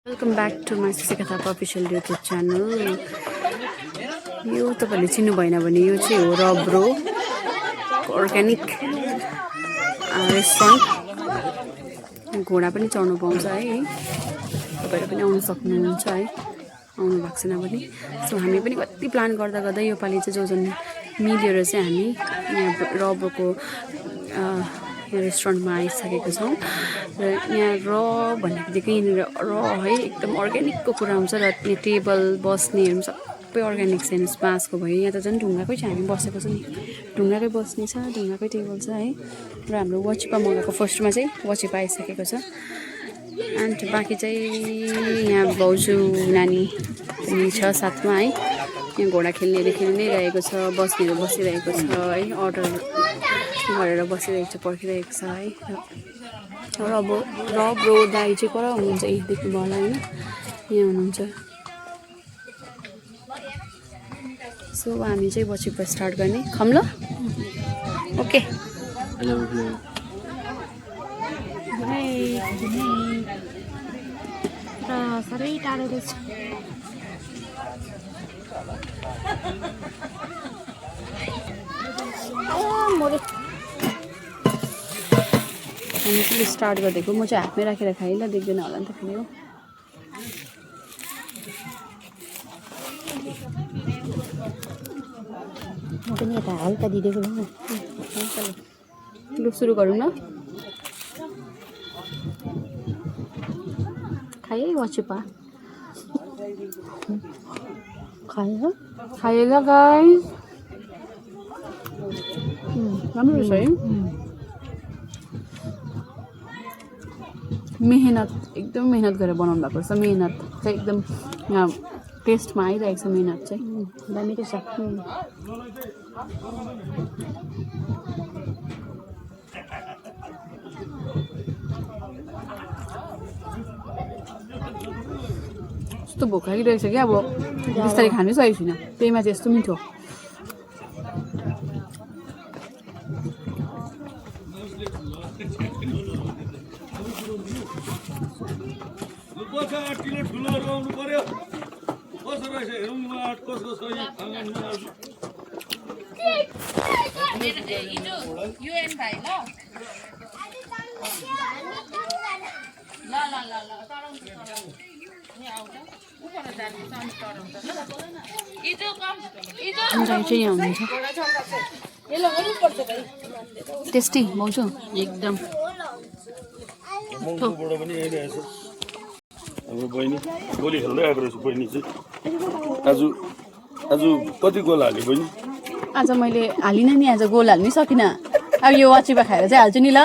Welcome back to my Sisikatha official YouTube channel. यो तपाईले चिन्नु भएन भने यो चाहिँ हो रब्रो अर्ग्यानिक रेस्टुरेन्ट. घोडा पनि चढ्नु पाउँछ है. तपाईहरु पनि आउन सक्नुहुन्छ है. आउनु भएको छैन भने. सो हामी पनि कति प्लान गर्दा गर्दै यो पालि चाहिँ जोजन मिलेर चाहिँ हामी यहाँ रब्रोको रेस्टुरेन्टमा आइसकेको छौं. र यहाँ र भन्ने बित्तिकै र है एकदम अर्ग्यानिकको कुरा हुन्छ र यहाँ टेबल बस्नेहरु सबै अर्ग्यानिक छ. बाँसको भयो. यहाँ त झन् ढुङ्गाकै छ. हामी बसेको छ नि ढुङ्गाकै बस्ने छ. ढुङ्गाकै टेबल छ है. र हाम्रो वाचिपा मगाएको फर्स्टमा चाहिँ वाचिपा आइसकेको छ. एन्ड बाँकी चाहिँ यहाँ भाउजू नानी पनि छ साथमा है. यहाँ घोडा खेल्नेहरू खेल्नै रहेको छ. बस्नेहरू बसिरहेको छ है. अर्डर गरेर बसिरहेको छ, पर्खिरहेको छ है. र अब रब्रो दाइ चाहिँ कहाँ हुनुहुन्छ देख्नु भयो होला हैन. यहाँ हुनुहुन्छ. सो हामी चाहिँ वाचिपा स्टार्ट गर्ने खम ल. ओके. हेलो साह्रै टाढो रहेछ. हामी चाहिँ स्टार्ट गरिदिएको. म चाहिँ हातमै राखेर खाएँ ल. देख्दैन होला नि त फेरि हो. म पनि यता हल्का दिँदैको ल. लु सुरु गरौँ न. खाए वाचिपा खाए ल गाइस. राम्रो रहेछ है. मेहनत एकदम मेहनत गरेर बनाउनु भएको रहेछ. मेहनत चाहिँ एकदम यहाँ टेस्टमा आइरहेको छ. मेहनत चाहिँ दामी रहेछ. यस्तो भोक लागिरहेछ क्या. अब बिस्तारै खानै सकेको छुइनँ. त्यहीमा चाहिँ यस्तो मिठो. चाहिँ यहाँ हुनुहुन्छ. टेस्टी भाउजू एकदम. हाम्रो बहिनी गोली खेल्दै आएको रहेछ. बहिनी चाहिँ आज कति गोल हाल्यो बहिनी? आज मैले हालिनँ नि. आज गोल हाल्नै सकिनँ. अब यो वाचिपा खाएर चाहिँ हाल्छु नि ल.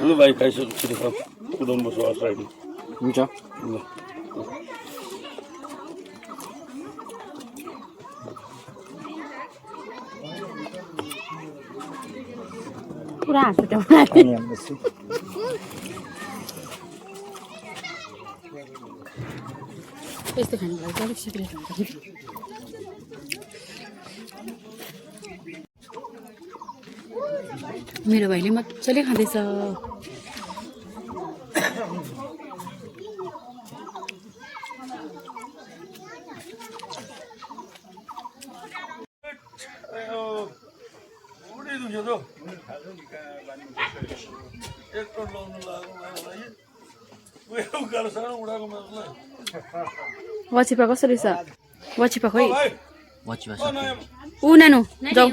लु भाइ खाइसक्छु. कुदाउनु पर्छ हर्स राइडिङ. हुन्छ ल पुरा हाँस्छ त्यो. यस्तो खानु लाग्छ अलिक सिक्रेट हुन्छ. मेरो भाइले मजाले खाँदैछ. वाचिपा कसरी छ? वाचिपा खोइ. ऊ नानु जाऊ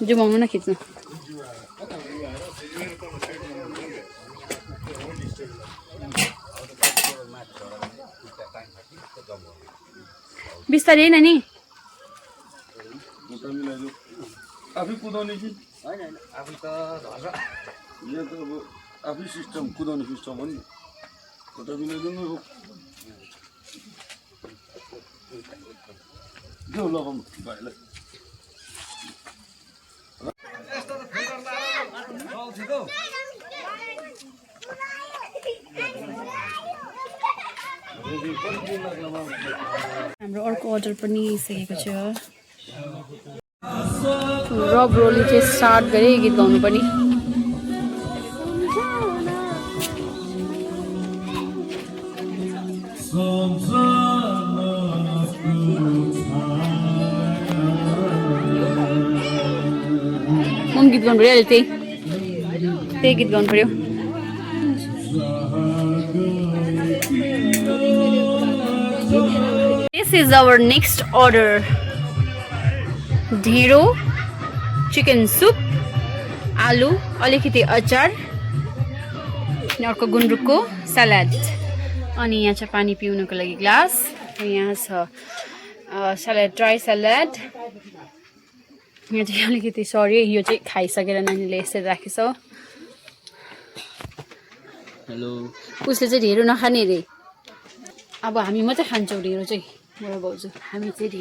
जुमाउनु न खिच्नु. बिस्तारै है नानी. आफै कुदाउने कि होइन? आफै त यहाँ त अब आफै सिस्टम कुदाउने सिस्टम हो नि. खुट्टा मिलाइदिनु हो. देऊ लगाउनु भाइलाई. हाम्रो अर्को अर्डर पनि आइसकेको छ. रब्रोले चाहिँ स्टार्ट गरे गीत गाउनु पनि. मम गीत गाउनु पऱ्यो अहिले त्यही गीत गाउनु पऱ्यो This is our next order ढेँडो चिकन सुप आलु अलिकति अचार अनि अर्को गुन्द्रुकको सलाद अनि यहाँ छ पानी पिउनको लागि ग्लास यहाँ छ सलाद ड्राई सलाद यहाँ चाहिँ अलिकति सरी यो चाहिँ खाइसकेर नानीले यसरी राखेछ हेलो उसले चाहिँ ढेँडो नखाने रे अब हामी मात्रै खान्छौँ ढेँडो चाहिँ मेरो भाउजू हामी चाहिँ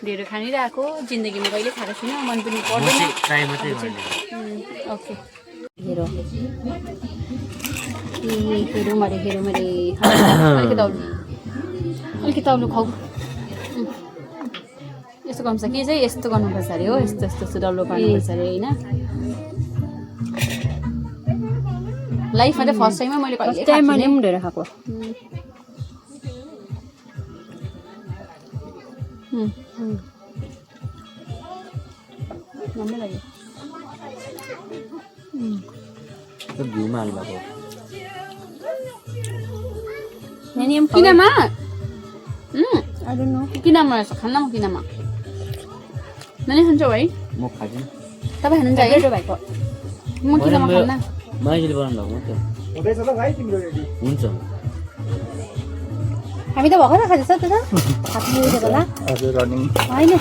ढेँडो खानिरहेको जिन्दगीमा कहिले खाएको छैन मन पनि पर्दैन ट्राई मात्रै गर्ने ओके हेरो मैले अलिकति औलो खाऊ यस्तो गर्नुपर्छ के चाहिँ यस्तो गर्नुपर्छ अरे हो यस्तो यस्तो यस्तो डल्लो पार्नुपर्छ अरे होइन लाइफमा त फर्स्ट टाइममा मैले कहिले ढेँडो खाएको राम्रो लाग्यो घिउमा हाल्नु भएको किनामा किनामा रहेछ खान्न म किनामा नानी खान्छौ है म खादिनँ तपाईँ खानुहुन्छ है भाइको म किनामा खान्न माइजले बनाउनु भएको हुन्छ हामी त भर्खर खाँदैछ त खाँदैछ होला होइन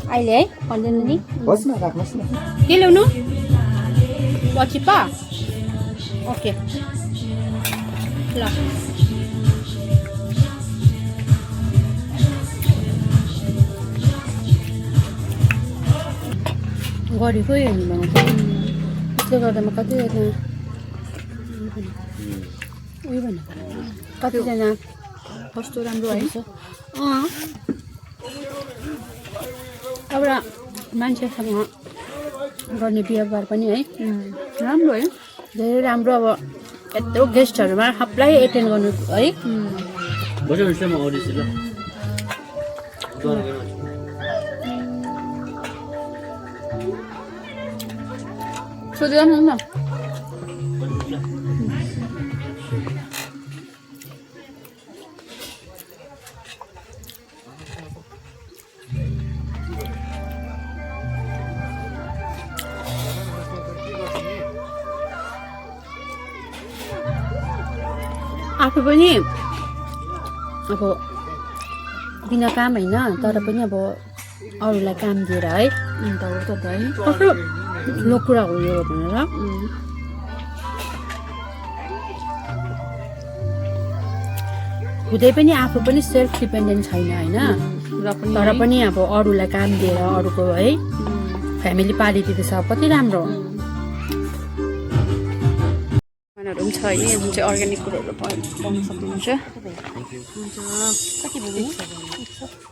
अहिले है भन्दैन नि के ल्याउनु पचिप्पा ओके ल गरेको हेर्नु त्यसले गर्दामा कतिजना उयो भन्नु कतिजना कस्तो राम्रो रहेछ एउटा मान्छेसँग गर्ने व्यवहार पनि है राम्रो है धेरै राम्रो अब यत्रो गेस्टहरूमा सबलाई एटेन्ड गर्नु है बस्यो म अडिसी ल सोधिरहनु न आफू पनि अब बिना काम होइन तर पनि अब अरूलाई काम दिएर है अन्त हो त है कस्तो ठुलो कुरा हो यो भनेर हुँदै पनि आफू पनि सेल्फ डिपेन्डेन्ट छैन होइन तर पनि अब अरूलाई काम दिएर अरूको है फ्यामिली पालिदिँदैछ कति राम्रो खानाहरू पनि छ होइन जुन चाहिँ अर्ग्यानिक कुरोहरू पाउन सक्नुहुन्छ हुन्छ कति